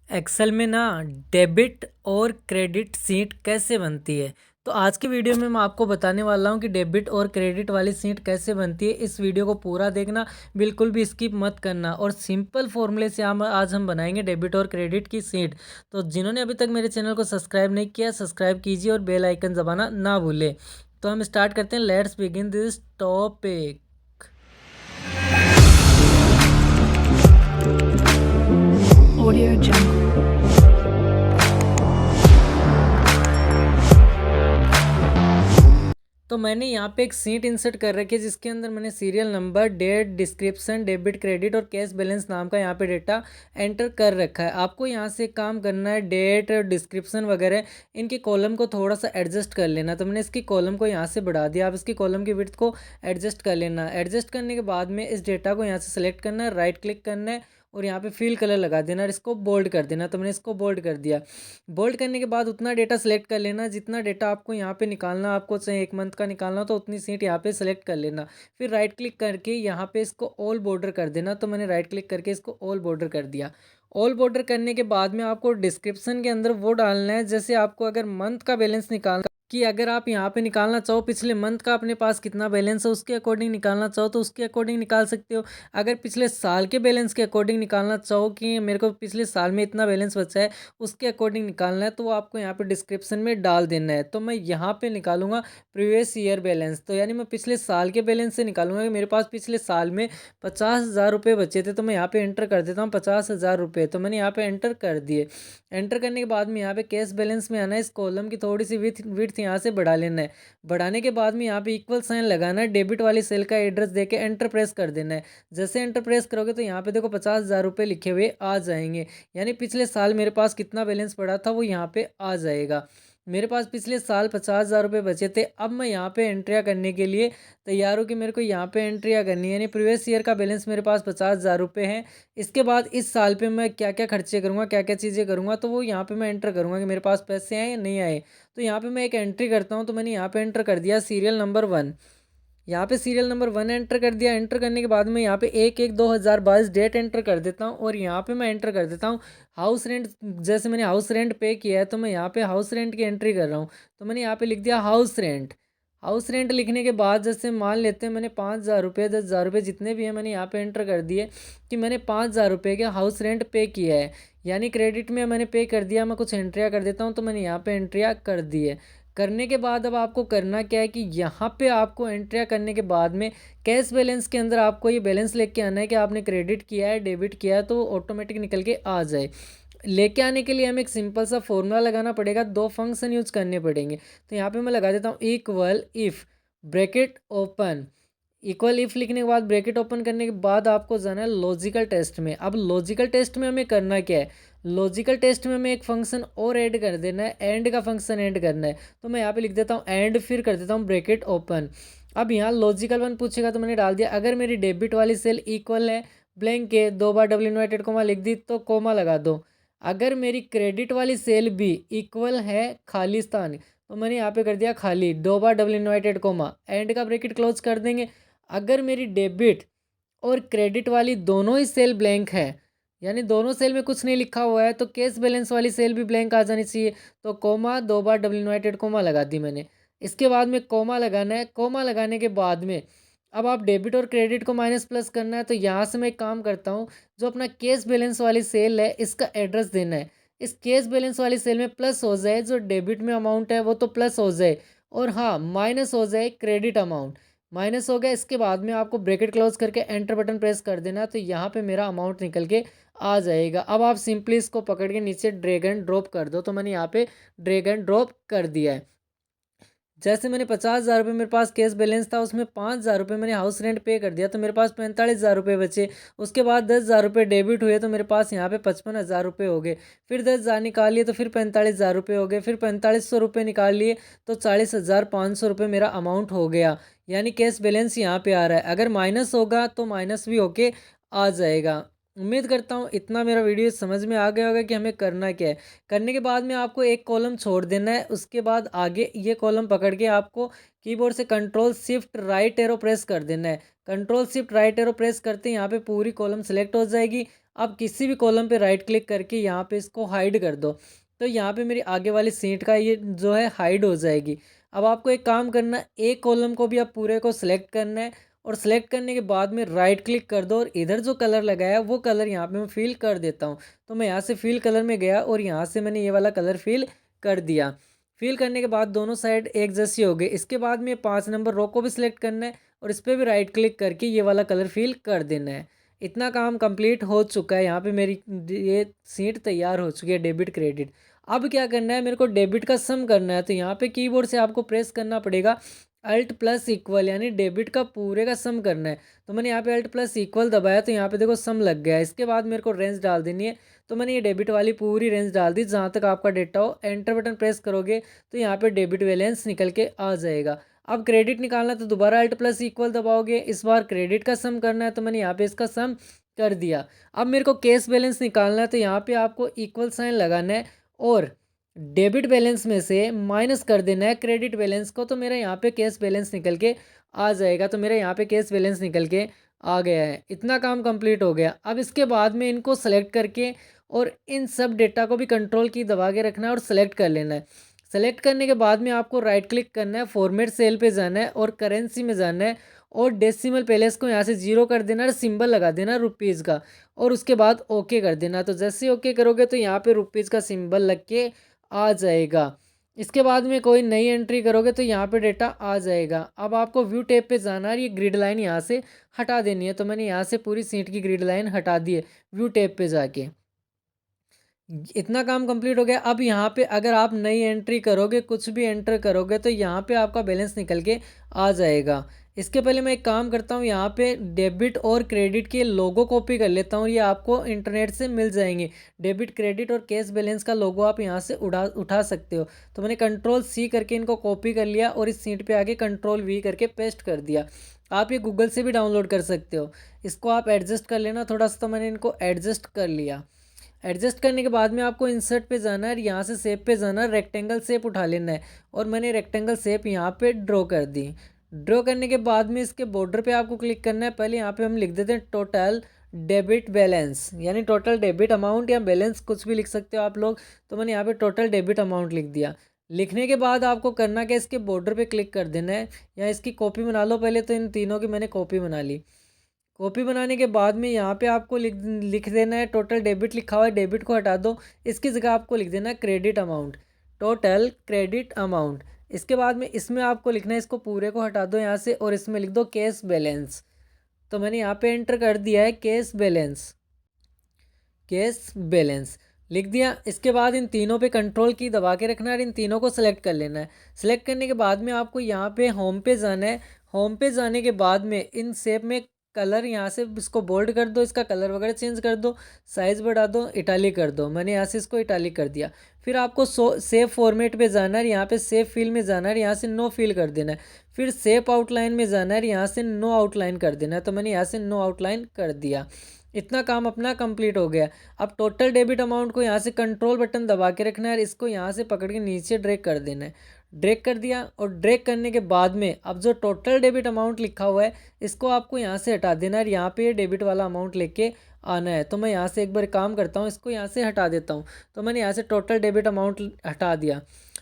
Excel में ना debit और क्रेडिट शीट कैसे बनती है। तो आज की वीडियो में मैं आपको बताने वाला हूं कि डेबिट और क्रेडिट वाली शीट कैसे बनती है। इस वीडियो को पूरा देखना, बिल्कुल भी स्किप मत करना। और सिंपल फॉर्मूले से हम आज बनाएंगे डेबिट और क्रेडिट की शीट। तो जिन्होंने अभी तक मेरे चैनल को सब्सक्राइब नहीं किया, सब्सक्राइब कीजिए और बेल आइकन दबाना ना भूलें। तो हम स्टार्ट करते हैं। Let's begin this topic. Audio Jungle. तो मैंने यहाँ पे एक सीट इंसर्ट कर रखी है जिसके अंदर मैंने serial number, date, description, debit, credit और कैश बैलेंस नाम का यहाँ पे डेटा एंटर कर रखा है। आपको यहाँ से काम करना है, डेट, डिस्क्रिप्शन वगैरह इनके कॉलम को थोड़ा सा एडजस्ट कर लेना। तो मैंने इसकी कॉलम को यहाँ से बढ़ा दिया। आप इसकी कॉलम की विड्थ को एडजस्ट कर लेना। एडजस्ट करने के बाद में इस डेटा को यहाँ से सेलेक्ट करना है, राइट क्लिक करना है और यहाँ पे फिल कलर लगा देना और इसको बोल्ड कर देना। तो मैंने इसको बोल्ड कर दिया। बोल्ड करने के बाद उतना डेटा सेलेक्ट कर लेना जितना डेटा आपको यहाँ पे निकालना, आपको चाहे 1 मंथ का निकालना हो तो उतनी सीट यहाँ पे सेलेक्ट कर लेना। फिर राइट क्लिक करके यहाँ पे इसको ऑल बॉर्डर कर देना। तो मैंने राइट क्लिक करके इसको ऑल बॉर्डर कर दिया। ऑल बॉर्डर करने के बाद में आपको डिस्क्रिप्शन के अंदर वो डालना है, जैसे आपको अगर मंथ का बैलेंस निकालना कि अगर आप यहाँ पे निकालना चाहो पिछले मंथ का अपने पास कितना बैलेंस है उसके अकॉर्डिंग निकालना चाहो तो उसके अकॉर्डिंग निकाल सकते हो। अगर पिछले साल के बैलेंस के अकॉर्डिंग निकालना चाहो कि मेरे को पिछले साल में इतना बैलेंस बचा है उसके अकॉर्डिंग निकालना है, तो वो आपको यहाँ पे डिस्क्रिप्शन में डाल देना है। तो मैं यहाँ पे निकालूंगा प्रीवियस ईयर बैलेंस। तो यानी मैं पिछले साल के बैलेंस से निकालूंगा कि मेरे पास पिछले साल में 50,000 रुपये बचे थे। तो मैं यहाँ पे एंटर कर देता हूँ 50,000 रुपये। तो मैंने यहाँ पे एंटर कर दिए। एंटर करने के बाद में यहाँ पे कैश बैलेंस में आना है, इस कॉलम की थोड़ी सी विड्थ यहाँ से बढ़ा लेना है। बढ़ाने के बाद में यहाँ पे इक्वल साइन लगाना है, डेबिट वाली सेल का एड्रेस देके एंटर प्रेस कर देना है। जैसे एंटर प्रेस करोगे तो यहाँ पे देखो 50,000 रुपये लिखे हुए आ जाएंगे। यानी पिछले साल मेरे पास कितना बैलेंस पड़ा था वो यहाँ पे आ जाएगा। मेरे पास पिछले साल 50,000 रुपये बचे थे। अब मैं यहाँ पे एंट्रियाँ करने के लिए तैयार हूँ कि मेरे को यहाँ पे एंट्रियाँ करनी है। यानी प्रीवियस ईयर का बैलेंस मेरे पास 50,000 रुपये है। इसके बाद इस साल पे मैं क्या क्या खर्चे करूँगा, क्या क्या चीज़ें करूँगा, तो वो यहाँ पे मैं एंटर करूँगा कि मेरे पास पैसे आए या नहीं आए। तो यहाँ पे मैं एक एंट्री करता हूँ। तो मैंने यहाँ पे एंटर कर दिया सीरियल नंबर 1। यहाँ पे सीरियल नंबर 1 एंटर कर दिया। एंटर करने के बाद में यहाँ पे 1/1/2022 डेट एंटर कर देता हूँ और यहाँ पे मैं एंटर कर देता हूँ हाउस रेंट। जैसे मैंने हाउस रेंट पे किया है तो मैं यहाँ पे हाउस रेंट की एंट्री कर रहा हूँ। तो मैंने यहाँ पे लिख दिया हाउस रेंट। हाउस रेंट लिखने के बाद जैसे मान लेते हैं मैंने 5,000 रुपये, 10,000 रुपये जितने भी हैं मैंने यहाँ पे एंटर कर दिए कि मैंने 5,000 रुपये का हाउस रेंट पे किया है। यानी क्रेडिट में मैंने पे कर दिया। मैं कुछ एंट्रियाँ कर देता हूँ। तो मैंने यहाँ पे एंट्रियाँ कर दी है। करने के बाद अब आपको करना क्या है कि यहाँ पे आपको एंट्रियाँ करने के बाद में कैश बैलेंस के अंदर आपको ये बैलेंस लेके आना है कि आपने क्रेडिट किया है, डेबिट किया है, तो ऑटोमेटिक निकल के आ जाए। लेके आने के लिए हमें एक सिंपल सा फॉर्मूला लगाना पड़ेगा, 2 फंक्शन यूज करने पड़ेंगे। तो यहाँ पे मैं लगा देता हूँ equal if, bracket open. Equal if लिखने के बाद ब्रैकेट ओपन करने के बाद आपको जाना है लॉजिकल टेस्ट में। अब लॉजिकल टेस्ट में हमें करना क्या है, लॉजिकल टेस्ट में हमें एक फंक्शन और ऐड कर देना है, एंड का फंक्शन ऐड करना है। तो मैं यहाँ पे लिख देता हूँ एंड, फिर कर देता हूँ ब्रैकेट ओपन। अब यहाँ लॉजिकल 1 पूछेगा तो मैंने डाल दिया। अगर मेरी डेबिट वाली सेल इक्वल है ब्लैंक के, 2 बार डबल इन्वर्टेड कोमा लिख दी तो कोमा लगा दो। अगर मेरी क्रेडिट वाली सेल भी इक्वल है खालिस्तान, तो मैंने यहाँ पे कर दिया खाली, 2 बार डबल इन्वर्टेड कोमा, एंड का ब्रैकेट क्लोज कर देंगे। अगर मेरी डेबिट और क्रेडिट वाली दोनों ही सेल ब्लैंक है, यानी दोनों सेल में कुछ नहीं लिखा हुआ है, तो कैश बैलेंस वाली सेल भी ब्लैंक आ जानी चाहिए। तो कोमा, 2 बार डबल इन्वर्टेड कोमा लगा दी मैंने। इसके बाद में कोमा लगाना है। कोमा लगाने के बाद में अब आप डेबिट और क्रेडिट को माइनस प्लस करना है। तो यहाँ से मैं एक काम करता हूँ, जो अपना कैश बैलेंस वाली सेल है इसका एड्रेस देना है। इस कैश बैलेंस वाली सेल में प्लस हो जाए, जो डेबिट में अमाउंट है वो तो प्लस हो जाए, और हाँ माइनस हो जाए क्रेडिट अमाउंट। माइनस हो गया। इसके बाद में आपको ब्रैकेट क्लोज करके एंटर बटन प्रेस कर देना। तो यहाँ पे मेरा अमाउंट निकल के आ जाएगा। अब आप सिंपली इसको पकड़ के नीचे ड्रैग एंड ड्रॉप कर दो। तो मैंने यहाँ पे ड्रैग एंड ड्रॉप कर दिया है। जैसे मैंने 50,000 रुपये मेरे पास कैश बैलेंस था, उसमें 5,000 रुपये मैंने हाउस रेंट पे कर दिया तो मेरे पास 45,000 रुपये बचे। उसके बाद 10,000 रुपये डेबिट हुए तो मेरे पास यहाँ पे 55,000 रुपये हो गए। फिर 10,000 निकाल लिए तो फिर 45,000 रुपये हो गए। फिर 4500 रुपये निकाल लिए तो 40,500 रुपये मेरा अमाउंट हो गया। यानी कैश बैलेंस यहाँ पे आ रहा है। अगर माइनस होगा तो माइनस भी होके आ जाएगा। उम्मीद करता हूँ इतना मेरा वीडियो समझ में आ गया होगा कि हमें करना क्या है। करने के बाद में आपको एक कॉलम छोड़ देना है। उसके बाद आगे ये कॉलम पकड़ के आपको कीबोर्ड से control shift right arrow press कर देना है। Control shift right arrow press करते ही यहाँ पे पूरी कॉलम सेलेक्ट हो जाएगी। अब किसी भी कॉलम पे राइट क्लिक करके यहाँ पे इसको हाइड कर दो, तो यहाँ पे मेरी आगे वाली सीट का ये जो है हाइड हो जाएगी। अब आपको एक काम करना है, एक कॉलम को भी आप पूरे को सिलेक्ट करना है और सिलेक्ट करने के बाद में राइट क्लिक कर दो और इधर जो कलर लगाया है वो कलर यहाँ पे मैं फिल कर देता हूँ। तो मैं यहाँ से फिल कलर में गया और यहाँ से मैंने ये वाला कलर फिल कर दिया। फिल करने के बाद दोनों साइड एक जैसी हो गई। इसके बाद में 5 नंबर रो को भी सिलेक्ट करना है और इस पर भी राइट क्लिक करके ये वाला कलर फिल कर देना है। इतना काम कंप्लीट हो चुका है। यहाँ पे मेरी ये सीट तैयार हो चुकी है डेबिट क्रेडिट। अब क्या करना है, मेरे को डेबिट का सम करना है। तो यहाँ पे कीबोर्ड से आपको प्रेस करना पड़ेगा अल्ट प्लस इक्वल, यानी डेबिट का पूरे का सम करना है। तो मैंने यहाँ पे अल्ट प्लस इक्वल दबाया तो यहाँ पे देखो सम लग गया है। इसके बाद मेरे को रेंज डाल देनी है। तो मैंने ये डेबिट वाली पूरी रेंज डाल दी जहाँ तक आपका डेटा हो। एंटर बटन प्रेस करोगे तो यहाँ पे डेबिट बैलेंस निकल के आ जाएगा। अब क्रेडिट निकालना तो दोबारा अल्ट प्लस इक्वल दबाओगे। इस बार क्रेडिट का सम करना है तो मैंने यहाँ पे इसका सम कर दिया। अब मेरे को कैश बैलेंस निकालना है तो यहाँ पे आपको इक्वल साइन लगाना है और डेबिट बैलेंस में से माइनस कर देना है क्रेडिट बैलेंस को। तो मेरा यहाँ पे कैश बैलेंस निकल के आ जाएगा। तो मेरा यहाँ पे कैश बैलेंस निकल के आ गया है। इतना काम कंप्लीट हो गया। अब इसके बाद में इनको सेलेक्ट करके और इन सब डेटा को भी कंट्रोल की दबा के रखना है और सेलेक्ट कर लेना है। सेलेक्ट करने के बाद में आपको राइट क्लिक करना है, फॉर्मेट सेल पे जाना है और करेंसी में जाना है और डेसिमल प्लेस को यहाँ से 0 कर देना और सिंबल लगा देना रुपीज़ का और उसके बाद ओके कर देना। तो जैसे ही ओके करोगे तो यहाँ पे रुपीज़ का सिंबल लग के आ जाएगा। इसके बाद में कोई नई एंट्री करोगे तो यहाँ पे डेटा आ जाएगा। अब आपको व्यू टैब पे जाना है, ये ग्रिड लाइन यहाँ से हटा देनी है। तो मैंने यहाँ से पूरी सीट की ग्रिड लाइन हटा दी है व्यू टैब पे जाके। इतना काम कंप्लीट हो गया। अब यहाँ पे अगर आप नई एंट्री करोगे, कुछ भी एंटर करोगे तो यहाँ पे आपका बैलेंस निकल के आ जाएगा। इसके पहले मैं एक काम करता हूँ, यहाँ पे डेबिट और क्रेडिट के लोगो कॉपी कर लेता हूँ। ये आपको इंटरनेट से मिल जाएंगे। डेबिट क्रेडिट और कैश बैलेंस का लोगो आप यहाँ से उठा सकते हो। तो मैंने कंट्रोल सी करके इनको कॉपी कर लिया और इस सीट पे आके कंट्रोल वी करके पेस्ट कर दिया। आप ये गूगल से भी डाउनलोड कर सकते हो। इसको आप एडजस्ट कर लेना थोड़ा सा। तो मैंने इनको एडजस्ट कर लिया। एडजस्ट करने के बाद में आपको इंसर्ट पे जाना है और यहाँ से शेप पे जाना है, रेक्टेंगल शेप उठा लेना है और मैंने रेक्टेंगल शेप यहाँ पे ड्रॉ कर दी। ड्रॉ करने के बाद में इसके बॉर्डर पे आपको क्लिक करना है। पहले यहाँ पे हम लिख देते हैं टोटल डेबिट बैलेंस, यानी टोटल डेबिट अमाउंट या बैलेंस कुछ भी लिख सकते हो आप लोग। तो मैंने यहाँ पे टोटल डेबिट अमाउंट लिख दिया। लिखने के बाद आपको करना क्या, इसके बॉर्डर पे क्लिक कर देना है या इसकी कॉपी बना लो पहले। तो इन तीनों की मैंने कॉपी बना ली। कॉपी बनाने के बाद में यहाँ पे आपको लिख देना है टोटल डेबिट लिखा हुआ है, डेबिट को हटा दो। इसकी जगह आपको लिख देना है credit amount, total credit amount. इसके बाद में इसमें आपको लिखना है, इसको पूरे को हटा दो यहाँ से और इसमें लिख दो कैश बैलेंस। तो मैंने यहाँ पे एंटर कर दिया है कैश बैलेंस, कैश बैलेंस लिख दिया। इसके बाद इन तीनों पे कंट्रोल की दबा के रखना है और इन तीनों को सेलेक्ट कर लेना है। सेलेक्ट करने के बाद में आपको यहाँ पे होम पे जाना है। होम पे जाने के बाद में इन शेप में कलर यहाँ से इसको बोल्ड कर दो, इसका कलर वगैरह चेंज कर दो, साइज़ बढ़ा दो, इटालिक कर दो। मैंने यहाँ से इसको इटालिक कर दिया। फिर आपको सेव फॉर्मेट पे जाना है, यहाँ पे सेव फिल में जाना है, यहाँ से नो फिल कर देना है। फिर सेव आउटलाइन में जाना है, यहाँ से नो आउटलाइन कर देना है। तो मैंने यहाँ से नो आउटलाइन कर दिया। इतना काम अपना कंप्लीट हो गया। अब टोटल डेबिट अमाउंट को यहाँ से कंट्रोल बटन दबा के रखना है और इसको यहाँ से पकड़ के नीचे ड्रैग कर देना है। ड्रैग कर दिया और ड्रैग करने के बाद में अब जो टोटल डेबिट अमाउंट लिखा हुआ है इसको आपको यहाँ से हटा देना है और यहाँ पे ये डेबिट वाला अमाउंट लेके आना है। तो मैं यहाँ से एक बार काम करता हूँ, इसको यहाँ से हटा देता हूँ। तो मैंने यहाँ से टोटल डेबिट अमाउंट हटा दिया।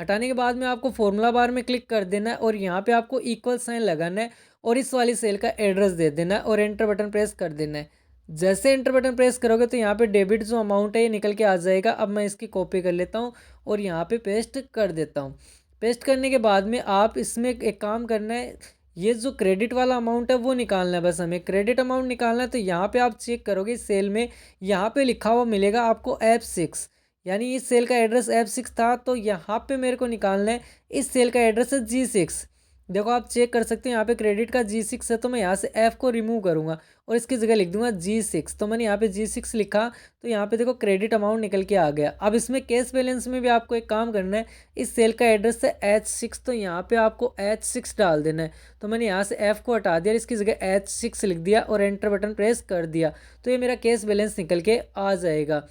हटाने के बाद में आपको फॉर्मूला बार में क्लिक कर देना है और यहाँ पे आपको इक्वल साइन लगाना है और इस वाली सेल का एड्रेस दे देना है और एंटर बटन प्रेस कर देना है। जैसे एंटर बटन प्रेस करोगे तो यहाँ पे डेबिट जो अमाउंट है ये निकल के आ जाएगा। अब मैं इसकी कॉपी कर लेता हूँ और यहाँ पे पेस्ट कर देता हूँ। पेस्ट करने के बाद में आप इसमें एक काम करना है, ये जो क्रेडिट वाला अमाउंट है वो निकालना है। बस हमें क्रेडिट अमाउंट निकालना है। तो यहाँ पे आप चेक करोगे सेल में यहाँ पे लिखा हुआ मिलेगा आपको F6, यानी इस सेल का एड्रेस F6 था। तो यहाँ पे मेरे को निकालना है, इस सेल का एड्रेस है G6। देखो आप चेक कर सकते हैं यहाँ पे क्रेडिट का G6 है। तो मैं यहाँ से F को रिमूव करूँगा और इसकी जगह लिख दूंगा G6। तो मैंने यहाँ पे G6 लिखा तो यहाँ पे देखो क्रेडिट अमाउंट निकल के आ गया। अब इसमें कैश बैलेंस में भी आपको एक काम करना है, इस सेल का एड्रेस है H6 तो यहाँ पे आपको H6 डाल देना है। तो मैंने यहाँ से F को हटा दिया, इसकी जगह H6 लिख दिया और एंटर बटन प्रेस कर दिया। तो ये मेरा कैश बैलेंस निकल के आ जाएगा।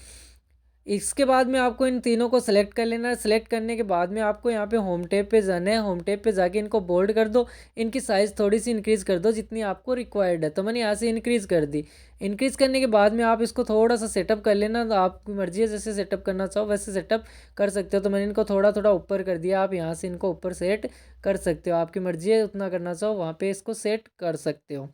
इसके बाद में आपको इन तीनों को सेलेक्ट कर लेना है। सेलेक्ट करने के बाद में आपको यहाँ पे होम टैब पे जाना है। होम टैब पे जाके इनको बोल्ड कर दो, इनकी साइज़ थोड़ी सी इंक्रीज़ कर दो जितनी आपको रिक्वायर्ड है। तो मैंने यहाँ से इंक्रीज़ कर दी। इंक्रीज़ करने के बाद में आप इसको थोड़ा सा सेटअप कर लेना, तो आपकी मर्ज़ी है, जैसे सेटअप करना चाहो वैसे सेटअप कर सकते हो। तो मैंने इनको थोड़ा थोड़ा ऊपर कर दिया, आप यहाँ से इनको ऊपर सेट कर सकते हो, आपकी मर्ज़ी है, उतना करना चाहो वहाँ पर इसको सेट कर सकते हो।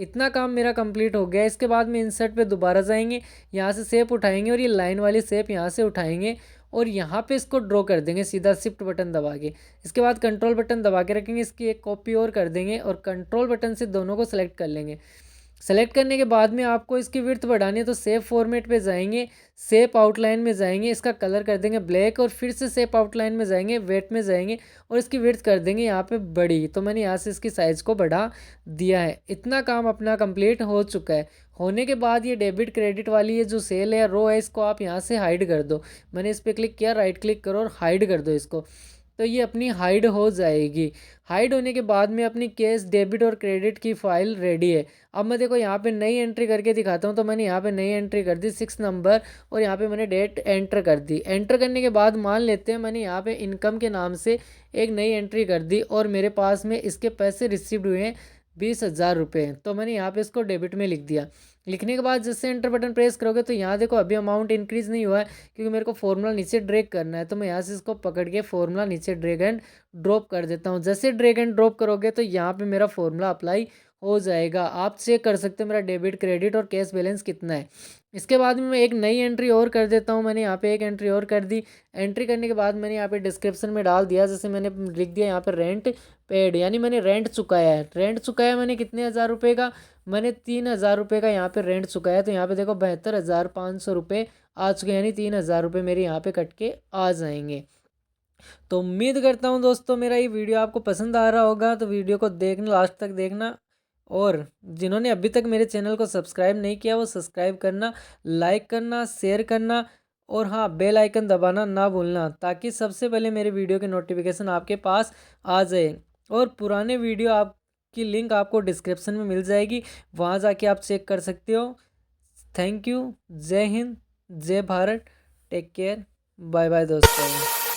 इतना काम मेरा कंप्लीट हो गया। इसके बाद में इंसर्ट पे दोबारा जाएंगे, यहाँ से शेप उठाएंगे और ये लाइन वाली शेप यहाँ से उठाएंगे और यहाँ पे इसको ड्रॉ कर देंगे सीधा शिफ्ट बटन दबा के। इसके बाद कंट्रोल बटन दबा के रखेंगे, इसकी एक कॉपी और कर देंगे और कंट्रोल बटन से दोनों को सेलेक्ट कर लेंगे। सेलेक्ट करने के बाद में आपको इसकी विड्थ बढ़ानी है, तो शेप फॉर्मेट पे जाएंगे, शेप आउटलाइन में जाएंगे, इसका कलर कर देंगे ब्लैक और फिर से शेप आउटलाइन में जाएंगे, वेट में जाएंगे और इसकी विड्थ कर देंगे यहाँ पे बड़ी। तो मैंने यहाँ से इसकी साइज़ को बढ़ा दिया है। इतना काम अपना कंप्लीट हो चुका है। होने के बाद ये डेबिट क्रेडिट वाली ये जो सेल है, रो है, इसको आप यहाँ से हाइड कर दो। मैंने इस पर क्लिक किया, राइट क्लिक करो और हाइड कर दो इसको, तो ये अपनी हाइड हो जाएगी। हाइड होने के बाद में अपनी कैश डेबिट और क्रेडिट की फ़ाइल रेडी है। अब मैं देखो यहाँ पे नई एंट्री करके दिखाता हूँ। तो मैंने यहाँ पे नई एंट्री कर दी 6 नंबर और यहाँ पे मैंने डेट एंटर कर दी। एंटर करने के बाद मान लेते हैं मैंने यहाँ पे इनकम के नाम से एक नई एंट्री कर दी और मेरे पास में इसके पैसे रिसीव्ड हुए हैं 20,000 रुपये। तो मैंने यहाँ पे इसको डेबिट में लिख दिया। लिखने के बाद जैसे एंटर बटन प्रेस करोगे तो यहाँ देखो अभी अमाउंट इंक्रीज़ नहीं हुआ है, क्योंकि मेरे को फॉर्मूला नीचे ड्रैग करना है। तो मैं यहाँ से इसको पकड़ के फॉर्मूला नीचे ड्रैग एंड ड्रॉप कर देता हूँ। जैसे ड्रैग एंड ड्रॉप करोगे तो यहाँ पे मेरा फॉर्मूला अप्लाई हो जाएगा। आप चेक कर सकते हो मेरा डेबिट क्रेडिट और कैश बैलेंस कितना है। इसके बाद में मैं एक नई एंट्री और कर देता हूँ। मैंने यहाँ पे एक एंट्री और कर दी। एंट्री करने के बाद मैंने यहाँ पे डिस्क्रिप्शन में डाल दिया, जैसे मैंने लिख दिया यहाँ पर रेंट पेड, यानी मैंने रेंट चुकाया है। रेंट चुकाया मैंने कितने हज़ार रुपये का, मैंने 3,000 रुपये का यहाँ पे रेंट चुकाया है। तो यहाँ पे देखो 72,500 रुपये आ चुके, यानी 3,000 रुपये मेरे यहाँ पे कट के आ जाएंगे। तो उम्मीद करता हूँ दोस्तों मेरा ये वीडियो आपको पसंद आ रहा होगा। तो वीडियो को देखना, लास्ट तक देखना, और जिन्होंने अभी तक मेरे चैनल को सब्सक्राइब नहीं किया वो सब्सक्राइब करना, लाइक करना, शेयर करना और हाँ बेल आइकन दबाना ना भूलना, ताकि सबसे पहले मेरे वीडियो के नोटिफिकेशन आपके पास आ जाए। और पुराने वीडियो आपकी लिंक आपको डिस्क्रिप्शन में मिल जाएगी, वहाँ जाके आप चेक कर सकते हो। Thank you. जय हिंद, जय Bharat, take care, bye bye दोस्तों।